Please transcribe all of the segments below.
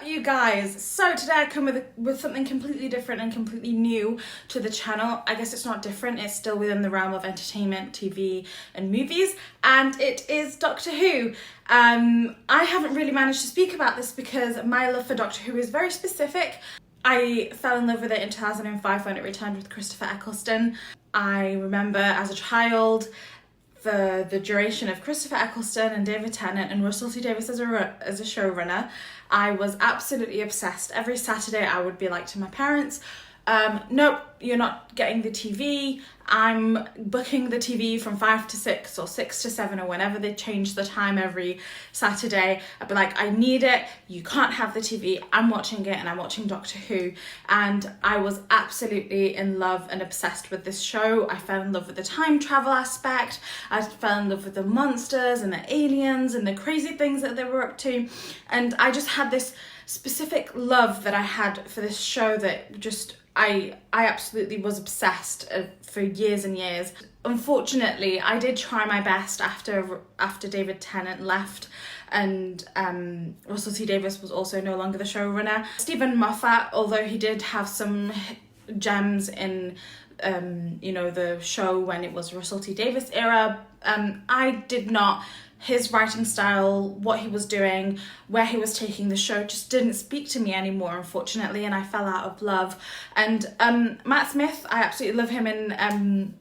up, you guys? So today I come with something completely different and completely new to the channel. I guess it's not different, it's still within the realm of entertainment, TV and movies, and it is Doctor Who. I haven't really managed to speak about this because my love for Doctor Who is very specific. I fell in love with it in 2005 when it returned with Christopher Eccleston. I remember as a child for the duration of Christopher Eccleston and David Tennant and Russell T Davies as a showrunner, I was absolutely obsessed. Every Saturday I would be like to my parents, nope, you're not getting the TV. I'm booking the TV from 5 to 6 or 6 to 7 or whenever they change the time every Saturday. I'd be like, I need it. You can't have the TV. I'm watching it and I'm watching Doctor Who. And I was absolutely in love and obsessed with this show. I fell in love with the time travel aspect. I fell in love with the monsters and the aliens and the crazy things that they were up to. And I just had this specific love that I had for this show that just I absolutely was obsessed for years and years. Unfortunately, I did try my best after David Tennant left and Russell T Davies was also no longer the showrunner. Stephen Moffat, although he did have some gems in the show when it was Russell T Davies era, I did not. His writing style, what he was doing, where he was taking the show just didn't speak to me anymore, unfortunately, and I fell out of love. And Matt Smith, I absolutely love him in,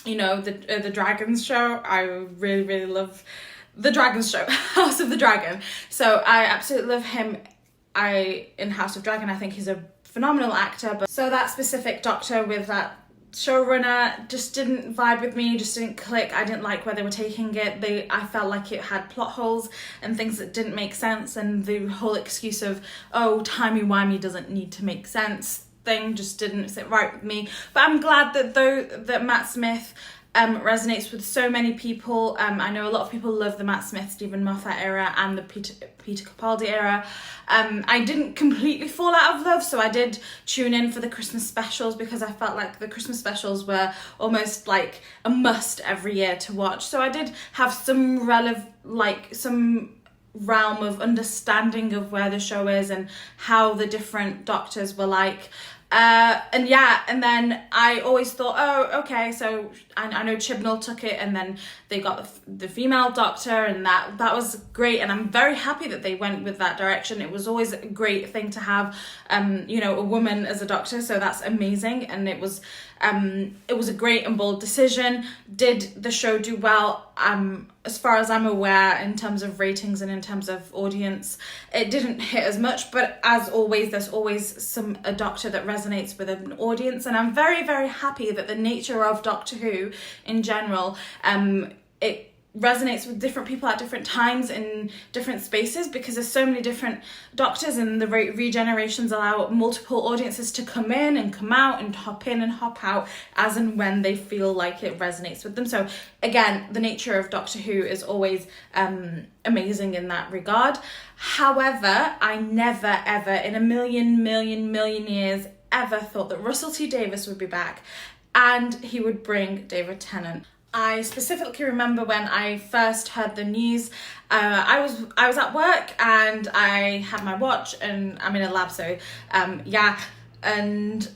the Dragons show. I really, really love the Dragons show, House of the Dragon. So I absolutely love him in House of Dragon. I think he's a phenomenal actor. But so that specific Doctor with that showrunner just didn't vibe with me, just didn't click. I didn't like where they were taking it. I felt like it had plot holes and things that didn't make sense, and the whole excuse of, oh, timey-wimey doesn't need to make sense thing just didn't sit right with me. But I'm glad that Matt Smith resonates with so many people. I know a lot of people love the Matt Smith, Stephen Moffat era and the Peter Capaldi era. I didn't completely fall out of love, so I did tune in for the Christmas specials because I felt like the Christmas specials were almost like a must every year to watch. So I did have some realm of understanding of where the show is and how the different doctors were like. And then I always thought, oh, okay, so I know Chibnall took it and then they got the female doctor, and that was great, and I'm very happy that they went with that direction. It was always a great thing to have a woman as a doctor, so that's amazing, and it was a great and bold decision. Did the show do well? As far as I'm aware, in terms of ratings and in terms of audience, it didn't hit as much, but as always, there's always a doctor that resonates with an audience, and I'm very, very happy that the nature of Doctor Who in general, it resonates with different people at different times in different spaces, because there's so many different doctors, and the regenerations allow multiple audiences to come in and come out and hop in and hop out as and when they feel like it resonates with them. So again, the nature of Doctor Who is always amazing in that regard. However, I never ever in a million years ever thought that Russell T Davies would be back and he would bring David Tennant. I specifically remember when I first heard the news, I was at work and I had my watch and I'm in a lab, so and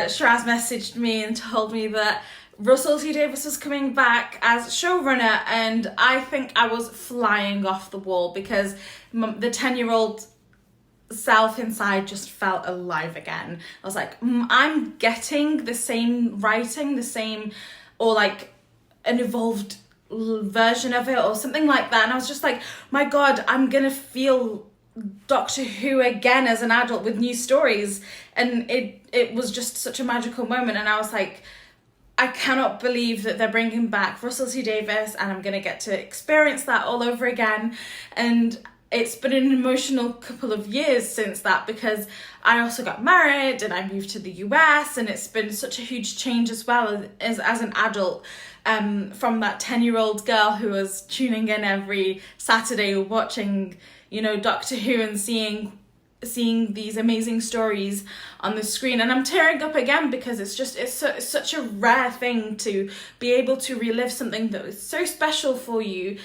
Shiraz messaged me and told me that Russell T Davies was coming back as showrunner, and I think I was flying off the wall because the 10-year-old self inside just felt alive again. I was like, I'm getting the same writing, or like an evolved version of it or something like that, and I was just like, my god, I'm gonna feel Doctor Who again as an adult with new stories, and it was just such a magical moment, and I was like, I cannot believe that they're bringing back Russell T Davies and I'm gonna get to experience that all over again. And it's been an emotional couple of years since that, because I also got married and I moved to the US, and it's been such a huge change as well as an adult, from that 10-year-old girl who was tuning in every Saturday watching, Doctor Who and seeing seeing these amazing stories on the screen. And I'm tearing up again because it's such a rare thing to be able to relive something that was so special for you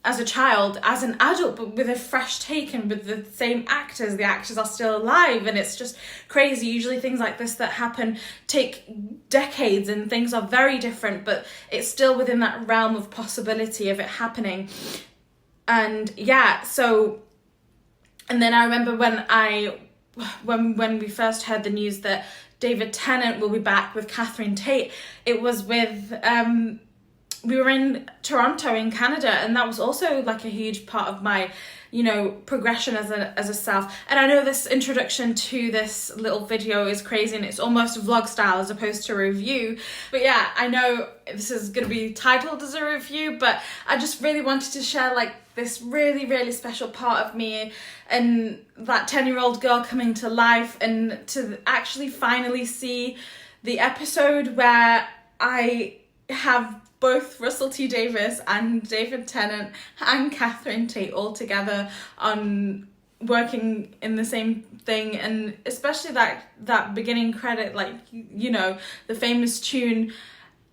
as a child, as an adult, but with a fresh take and with the same actors. The actors are still alive, and it's just crazy. Usually things like this that happen take decades and things are very different, but it's still within that realm of possibility of it happening. And yeah, so, and then I remember when we first heard the news that David Tennant will be back with Catherine Tate, it was with we were in Toronto in Canada, and that was also like a huge part of my, you know, progression as a self. And I know this introduction to this little video is crazy and it's almost vlog style as opposed to a review, but yeah, I know this is going to be titled as a review, but I just really wanted to share like this really, really special part of me and that 10-year-old girl coming to life, and to actually finally see the episode where I have both Russell T Davies and David Tennant and Catherine Tate all together on working in the same thing. And especially that beginning credit, like, you know, the famous tune,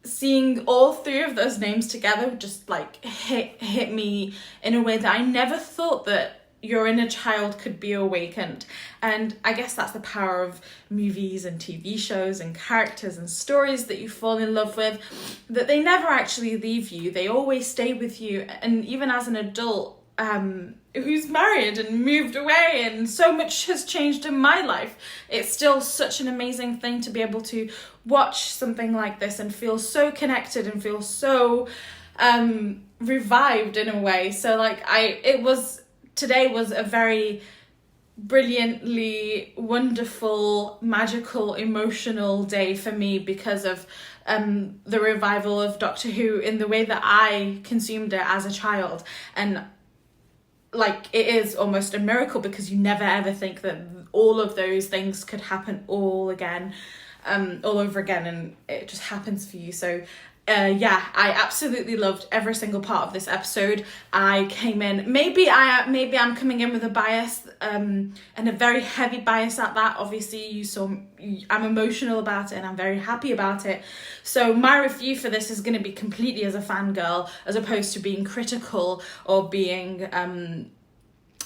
seeing all three of those names together just like hit me in a way that I never thought that your inner child could be awakened. And I guess that's the power of movies and TV shows and characters and stories that you fall in love with, that they never actually leave you. They always stay with you. And even as an adult who's married and moved away and so much has changed in my life, it's still such an amazing thing to be able to watch something like this and feel so connected and feel so revived in a way. So like today was a very brilliantly wonderful, magical, emotional day for me because of the revival of Doctor Who in the way that I consumed it as a child. And like, it is almost a miracle because you never ever think that all of those things could happen all over again, and it just happens for you. So yeah, I absolutely loved every single part of this episode. I came in, maybe I'm coming in with a bias, and a very heavy bias at that. Obviously, you saw I'm emotional about it and I'm very happy about it. So my review for this is going to be completely as a fangirl, as opposed to being critical or being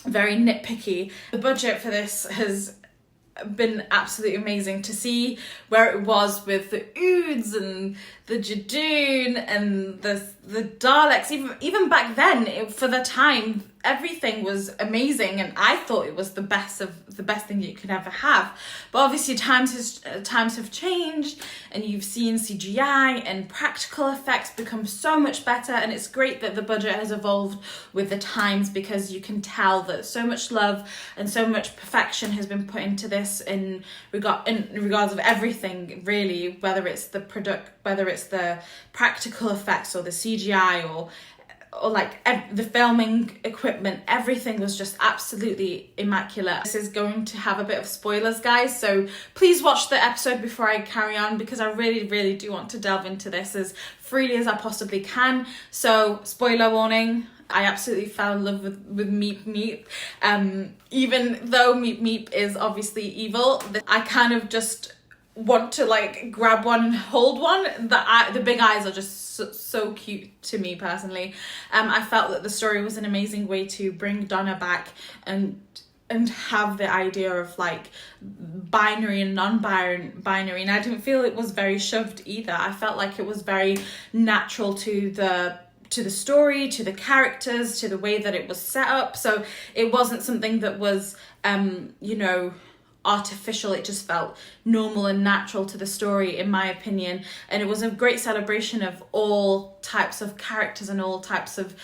very nitpicky. The budget for this has been absolutely amazing. To see where it was with the Oods and the Jadoon and the Daleks, even back then, for the time, everything was amazing, and I thought it was the best thing you could ever have. But obviously times have changed, and you've seen CGI and practical effects become so much better, and it's great that the budget has evolved with the times, because you can tell that so much love and so much perfection has been put into this in regards of everything, really, whether it's the practical effects or the CGI or like the filming equipment. Everything was just absolutely immaculate. This is going to have a bit of spoilers, guys, so please watch the episode before I carry on, because I really, really do want to delve into this as freely as I possibly can. So spoiler warning, I absolutely fell in love with Meep Meep. Even though Meep Meep is obviously evil, I kind of just want to like grab one and hold one. The big eyes are just so cute to me personally. I felt that the story was an amazing way to bring Donna back and have the idea of like binary and non-binary, and I didn't feel it was very shoved either. I felt like it was very natural to the story, to the characters, to the way that it was set up. So it wasn't something that was artificial. It just felt normal and natural to the story, in my opinion. And it was a great celebration of all types of characters and all types of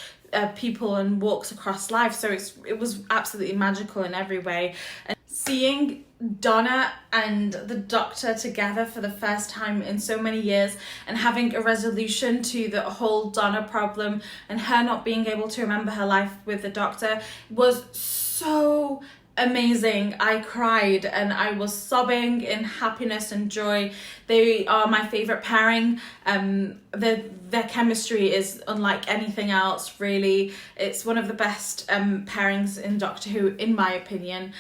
people and walks across life. So it was absolutely magical in every way. And seeing Donna and the Doctor together for the first time in so many years, and having a resolution to the whole Donna problem and her not being able to remember her life with the Doctor was so amazing. I cried and I was sobbing in happiness and joy. They are my favorite pairing. Their chemistry is unlike anything else, really. It's one of the best pairings in Doctor Who, in my opinion.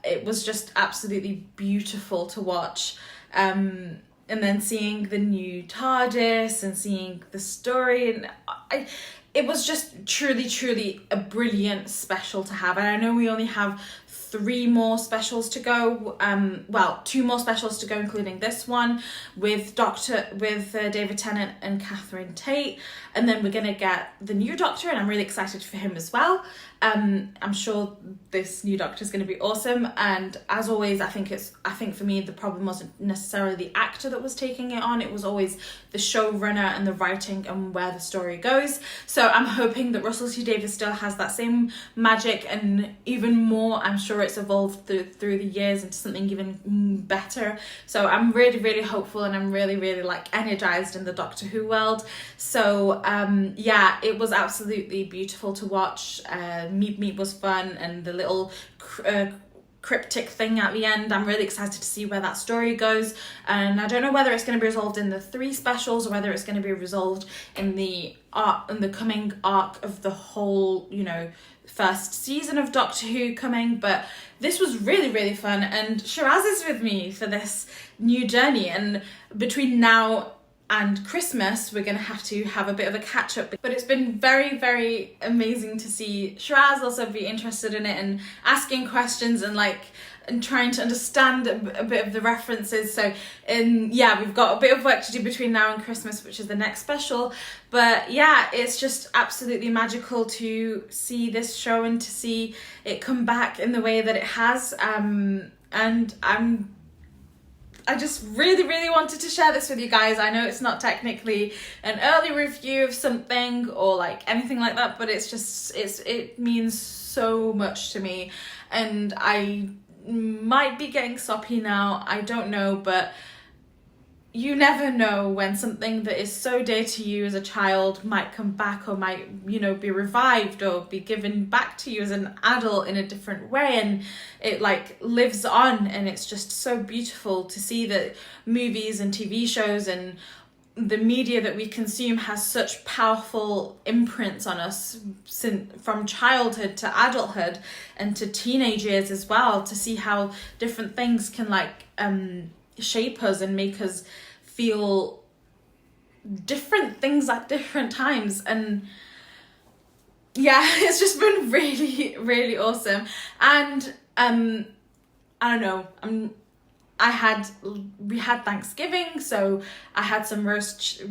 it was just absolutely beautiful to watch. And then seeing the new TARDIS and seeing the story, and it was just truly a brilliant special to have. And I know we only have 3 more specials to go, well, 2 more specials to go, including this one with David Tennant and Catherine Tate, and then we're gonna get the new Doctor, and I'm really excited for him as well. I'm sure this new Doctor is going to be awesome, and as always, I think for me the problem wasn't necessarily the actor that was taking it on, it was always the showrunner and the writing and where the story goes. So I'm hoping that Russell T Davies still has that same magic, and even more, I'm sure it's evolved through the years into something even better. So I'm really hopeful, and I'm really like energized in the Doctor Who world. So yeah, it was absolutely beautiful to watch. Meet was fun, and the little cryptic thing at the end, I'm really excited to see where that story goes. And I don't know whether it's going to be resolved in the 3 specials or whether it's going to be resolved in the coming arc of the whole, you know, first season of Doctor Who coming. But this was really fun, and Shiraz is with me for this new journey, and between now and Christmas we're going to have a bit of a catch up. But it's been very amazing to see Shiraz also be interested in it and asking questions and trying to understand a bit of the references. So yeah, we've got a bit of work to do between now and Christmas, which is the next special. But yeah, it's just absolutely magical to see this show and to see it come back in the way that it has. And I just really wanted to share this with you guys. I know it's not technically an early review of something or like anything like that, but it means so much to me, and I might be getting soppy now, I don't know, but you never know when something that is so dear to you as a child might come back, or might, you know, be revived or be given back to you as an adult in a different way, and it like lives on. And it's just so beautiful to see that movies and TV shows and the media that we consume has such powerful imprints on us from childhood to adulthood and to teenage years as well, to see how different things can shape us and make us feel different things at different times. And yeah, it's just been really awesome. And I don't know, we had Thanksgiving, so I had some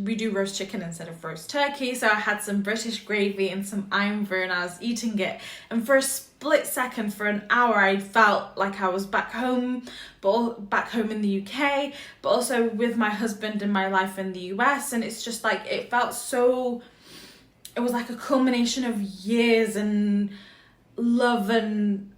we do roast chicken instead of roast turkey, so I had some British gravy and some Ironburn, and I was eating it, and for a split second, for an hour, I felt like I was back home in the UK, but also with my husband and my life in the US. And it's just like, it was like a culmination of years and love and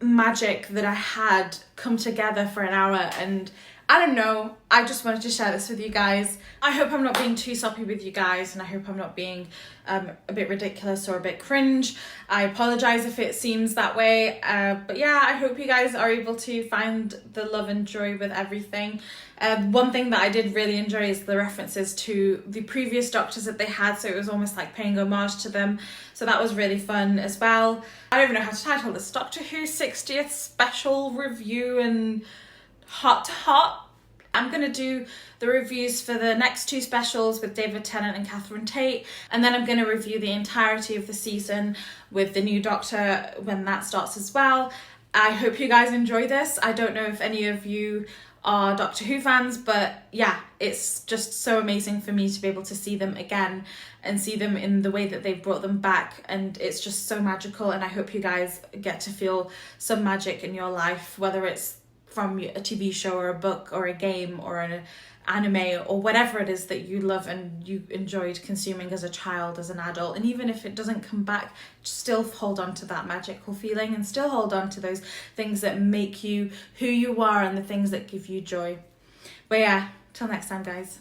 magic that I had come together for an hour. And I don't know, I just wanted to share this with you guys. I hope I'm not being too soppy with you guys, and I hope I'm not being a bit ridiculous or a bit cringe. I apologize if it seems that way, but yeah, I hope you guys are able to find the love and joy with everything. One thing that I did really enjoy is the references to the previous Doctors that they had, so it was almost like paying homage to them, so that was really fun as well. I don't even know how to title this, Doctor Who 60th special review and hot to hot. I'm going to do the reviews for the next 2 specials with David Tennant and Catherine Tate, and then I'm going to review the entirety of the season with the new Doctor when that starts as well. I hope you guys enjoy this. I don't know if any of you are Doctor Who fans, but yeah, it's just so amazing for me to be able to see them again and see them in the way that they've brought them back, and it's just so magical. And I hope you guys get to feel some magic in your life, whether it's from a TV show or a book or a game or an anime or whatever it is that you love and you enjoyed consuming as a child, as an adult. And even if it doesn't come back, still hold on to that magical feeling and still hold on to those things that make you who you are and the things that give you joy. But yeah, till next time, guys.